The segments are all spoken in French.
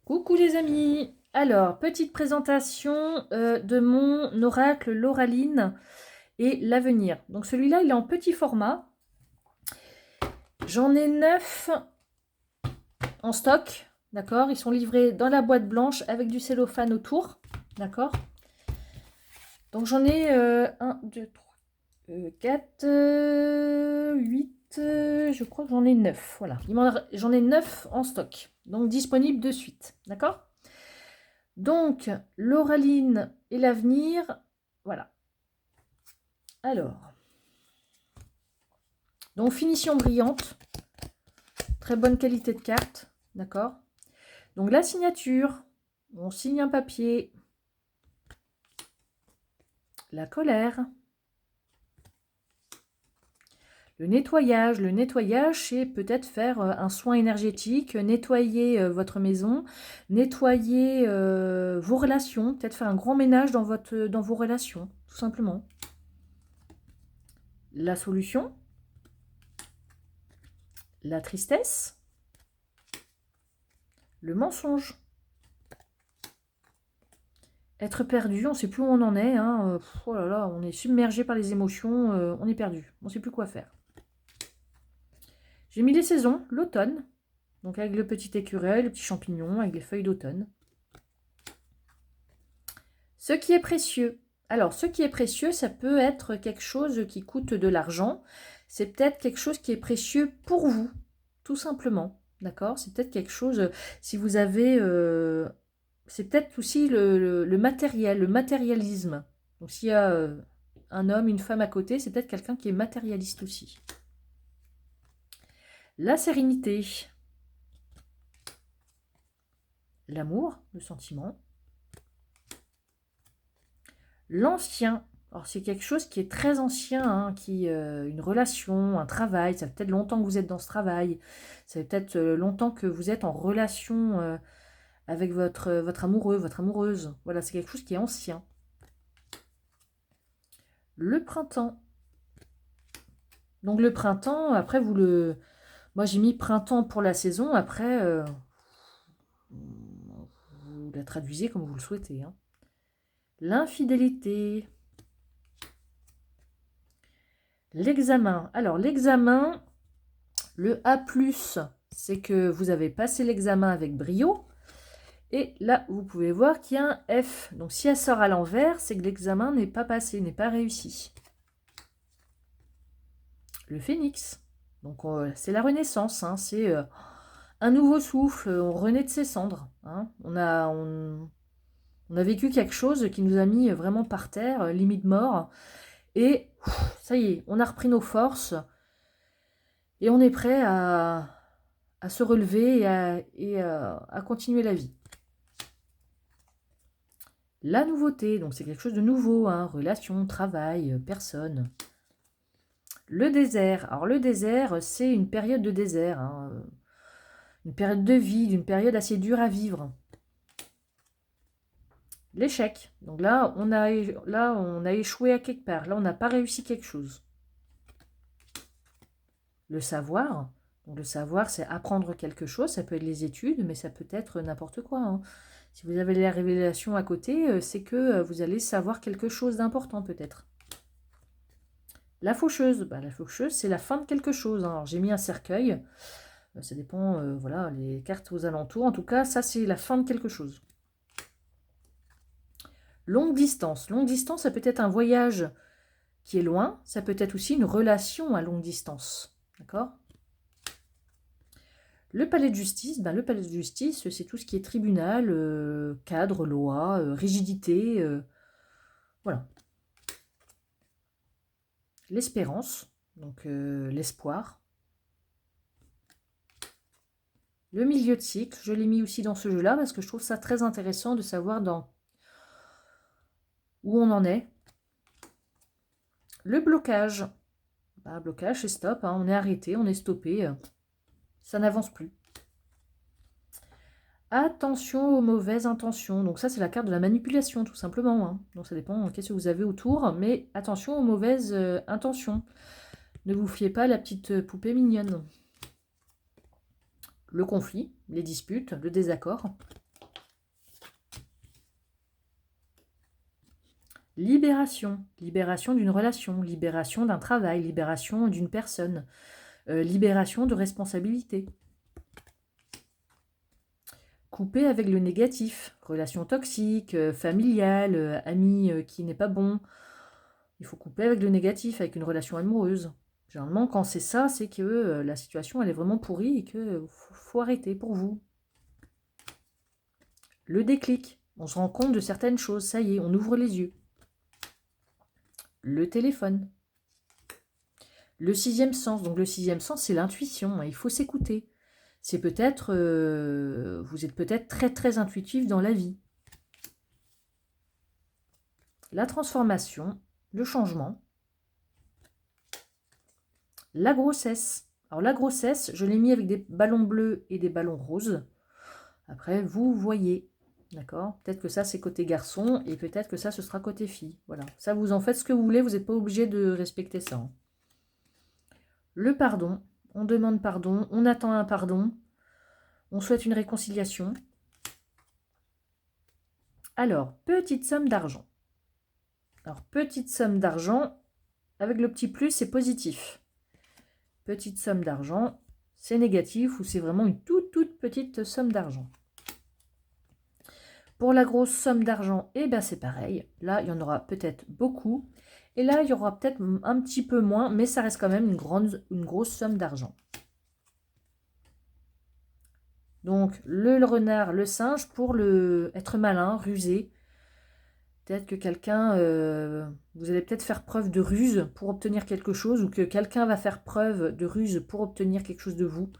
Coucou les amis. Alors, petite présentation de mon oracle l'Oraline et l'avenir. Donc celui-là, il est en petit format. J'en ai 9 en stock, d'accord? Ils sont livrés dans la boîte blanche avec du cellophane autour, d'accord? Donc j'en ai 1, 2, 3, 4, 8, je crois que j'en ai 9. Voilà, j'en ai 9 en stock, donc disponible de suite, d'accord? Donc, l'Oraline et l'avenir, voilà. Alors, donc finition brillante, très bonne qualité de carte, d'accord. Donc la signature, on signe un papier, la colère, le nettoyage, c'est peut-être faire un soin énergétique, nettoyer votre maison, nettoyer vos relations, peut-être faire un grand ménage dans vos relations, tout simplement. La solution, la tristesse, le mensonge. Être perdu, on ne sait plus où on en est. Hein. Oh là là, on est submergé par les émotions, on est perdu. On ne sait plus quoi faire. J'ai mis les saisons, l'automne. Donc avec le petit écureuil, le petit champignon, avec les feuilles d'automne. Ce qui est précieux. Alors, ce qui est précieux, ça peut être quelque chose qui coûte de l'argent. C'est peut-être quelque chose qui est précieux pour vous, tout simplement. D'accord? C'est peut-être quelque chose, si vous avez... c'est peut-être aussi le matériel, le matérialisme. Donc s'il y a un homme, une femme à côté, c'est peut-être quelqu'un qui est matérialiste aussi. La sérénité. L'amour, le sentiment. L'ancien. Alors c'est quelque chose qui est très ancien, hein, une relation, un travail. Ça fait peut-être longtemps que vous êtes dans ce travail. Ça fait peut-être longtemps que vous êtes en relation avec votre amoureux, votre amoureuse. Voilà, c'est quelque chose qui est ancien. Le printemps. Donc le printemps, après vous le... Moi j'ai mis printemps pour la saison, après vous la traduisez comme vous le souhaitez. Hein. L'infidélité. L'examen. Alors l'examen, le A+, c'est que vous avez passé l'examen avec brio. Et là, vous pouvez voir qu'il y a un F. Donc si elle sort à l'envers, c'est que l'examen n'est pas passé, n'est pas réussi. Le phénix. Donc c'est la renaissance, hein, c'est un nouveau souffle, on renaît de ses cendres. Hein. On a vécu quelque chose qui nous a mis vraiment par terre, limite mort. Et ça y est, on a repris nos forces. Et on est prêt à se relever et à continuer la vie. La nouveauté, donc c'est quelque chose de nouveau, hein, relation, travail, personne. Le désert. Alors le désert, c'est une période de désert. Hein, une période de vide, une période assez dure à vivre. L'échec. Donc là, on a échoué à quelque part. Là, on n'a pas réussi quelque chose. Le savoir. Donc le savoir, c'est apprendre quelque chose. Ça peut être les études, mais ça peut être n'importe quoi. Hein. Si vous avez la révélation à côté, c'est que vous allez savoir quelque chose d'important peut-être. La faucheuse. La faucheuse, c'est la fin de quelque chose. Hein. Alors j'ai mis un cercueil. Ça dépend, voilà, les cartes aux alentours. En tout cas, ça, c'est la fin de quelque chose. Longue distance. Longue distance, ça peut être un voyage qui est loin. Ça peut être aussi une relation à longue distance. D'accord ? Le palais de justice, le palais de justice, c'est tout ce qui est tribunal, cadre, loi, rigidité. Voilà. L'espérance, donc l'espoir. Le milieu de cycle, je l'ai mis aussi dans ce jeu-là parce que je trouve ça très intéressant de savoir où on en est. Le blocage. Blocage, c'est stop. Hein, on est arrêté, on est stoppé. Ça n'avance plus. Attention aux mauvaises intentions. Donc ça, c'est la carte de la manipulation, tout simplement. Hein. Donc ça dépend qu'est-ce que vous avez autour. Mais attention aux mauvaises intentions. Ne vous fiez pas à la petite poupée mignonne. Le conflit, les disputes, le désaccord. Libération. Libération d'une relation, libération d'un travail, libération d'une personne, libération de responsabilité. Couper avec le négatif, relation toxique, familiale, ami qui n'est pas bon. Il faut couper avec le négatif, avec une relation amoureuse. Généralement, quand c'est ça, c'est que la situation, elle est vraiment pourrie et qu'il faut arrêter pour vous. Le déclic. On se rend compte de certaines choses, ça y est, on ouvre les yeux. Le téléphone. Le 6e sens. Donc le 6e sens, c'est l'intuition. Il faut s'écouter. C'est peut-être, vous êtes peut-être très très intuitif dans la vie. La transformation, le changement. La grossesse. Alors la grossesse, je l'ai mis avec des ballons bleus et des ballons roses. Après, vous voyez. D'accord? Peut-être que ça, c'est côté garçon et peut-être que ça, ce sera côté fille. Voilà. Ça, vous en faites ce que vous voulez. Vous n'êtes pas obligé de respecter ça. Hein. Le pardon. On demande pardon. On attend un pardon. On souhaite une réconciliation. Alors, petite somme d'argent. Alors, petite somme d'argent. Avec le petit plus, c'est positif. Petite somme d'argent, c'est négatif ou c'est vraiment une toute petite somme d'argent. Pour la grosse somme d'argent, eh ben c'est pareil. Là, il y en aura peut-être beaucoup. Et là, il y aura peut-être un petit peu moins, mais ça reste quand même une grosse somme d'argent. Donc, le renard, le singe, pour être malin, rusé. Peut-être que quelqu'un, vous allez peut-être faire preuve de ruse pour obtenir quelque chose, ou que quelqu'un va faire preuve de ruse pour obtenir quelque chose de vous.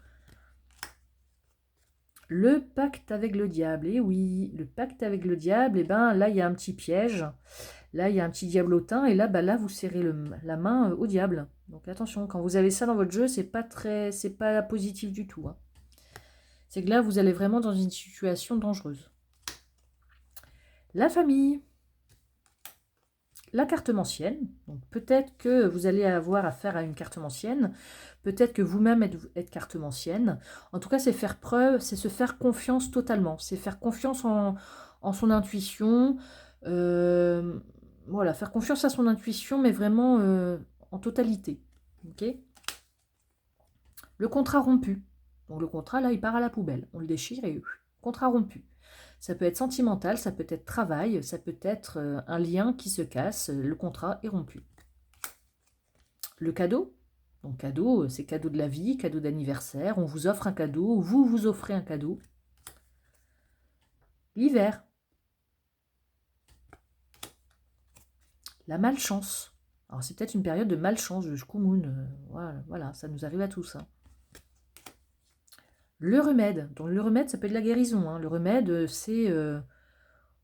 Le pacte avec le diable, et oui, le pacte avec le diable, et ben là il y a un petit piège, là il y a un petit diablotin, et là, là vous serrez la main au diable. Donc attention, quand vous avez ça dans votre jeu, c'est pas positif du tout. Hein. C'est que là vous allez vraiment dans une situation dangereuse. La famille, la cartomancienne, donc peut-être que vous allez avoir affaire à une cartomancienne, peut-être que vous-même êtes cartomancienne. En tout cas, c'est faire preuve, c'est se faire confiance totalement. C'est faire confiance en son intuition. Voilà, faire confiance à son intuition, mais vraiment en totalité. Ok ? Le contrat rompu. Donc le contrat, là, il part à la poubelle. On le déchire et contrat rompu. Ça peut être sentimental, ça peut être travail, ça peut être un lien qui se casse, le contrat est rompu. Le cadeau. Donc cadeau, c'est cadeau de la vie, cadeau d'anniversaire, on vous offre un cadeau, vous vous offrez un cadeau. L'hiver. La malchance. Alors c'est peut-être une période de malchance, de shkumun, voilà, ça nous arrive à tous. Hein. Le remède. Donc le remède, ça peut être la guérison. Hein. Le remède, c'est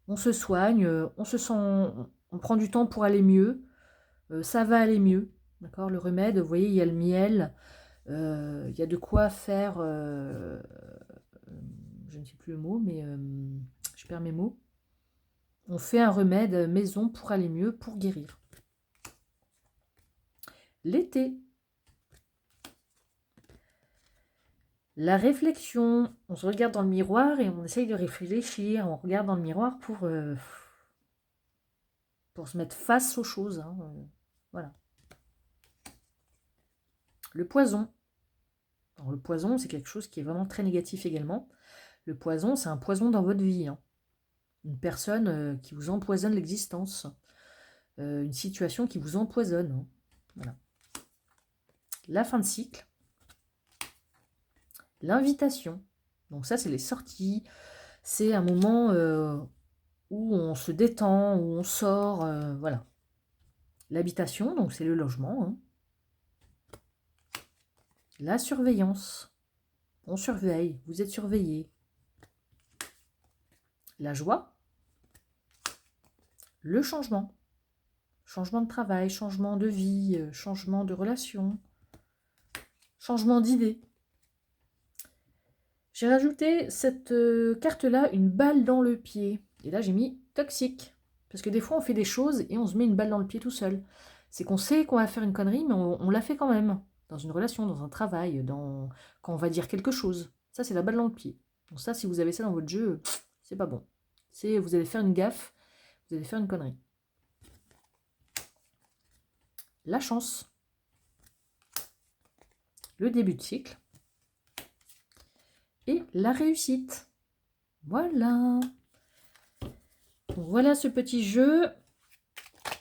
on se soigne, on se sent, on prend du temps pour aller mieux, ça va aller mieux. D'accord? Le remède, vous voyez, il y a le miel, il y a de quoi faire, je ne sais plus le mot, mais je perds mes mots. On fait un remède maison pour aller mieux, pour guérir. L'été. La réflexion. On se regarde dans le miroir et on essaye de réfléchir. On regarde dans le miroir pour se mettre face aux choses. Hein, voilà. Le poison. Alors, le poison, c'est quelque chose qui est vraiment très négatif également. Le poison, c'est un poison dans votre vie. Hein. Une personne qui vous empoisonne l'existence. Une situation qui vous empoisonne. Hein. Voilà. La fin de cycle. L'invitation. Donc ça, c'est les sorties. C'est un moment où on se détend, où on sort. Voilà. L'habitation, donc c'est le logement. Hein. La surveillance. On surveille, vous êtes surveillé. La joie. Le changement. Changement de travail, changement de vie, changement de relation, changement d'idée. J'ai rajouté cette carte-là, une balle dans le pied. Et là, j'ai mis toxique. Parce que des fois, on fait des choses et on se met une balle dans le pied tout seul. C'est qu'on sait qu'on va faire une connerie, mais on la fait quand même. Dans une relation, dans un travail, quand on va dire quelque chose. Ça, c'est la balle dans le pied. Donc ça, si vous avez ça dans votre jeu, c'est pas bon. Vous allez faire une gaffe, vous allez faire une connerie. la chance, le début de cycle et la réussite. Voilà. Donc, voilà ce petit jeu.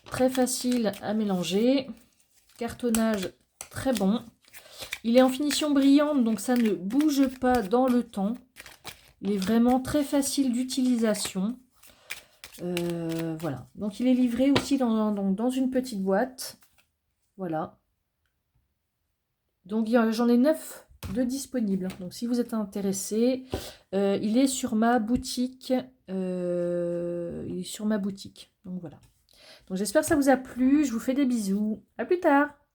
Très facile à mélanger. Cartonnage très bon. Il est en finition brillante, donc ça ne bouge pas dans le temps. Il est vraiment très facile d'utilisation. Voilà. Donc il est livré aussi dans une petite boîte. Voilà. Donc j'en ai 9 de disponibles. Donc si vous êtes intéressé, il est sur ma boutique. Il est sur ma boutique. Donc voilà. Donc j'espère que ça vous a plu. Je vous fais des bisous. À plus tard.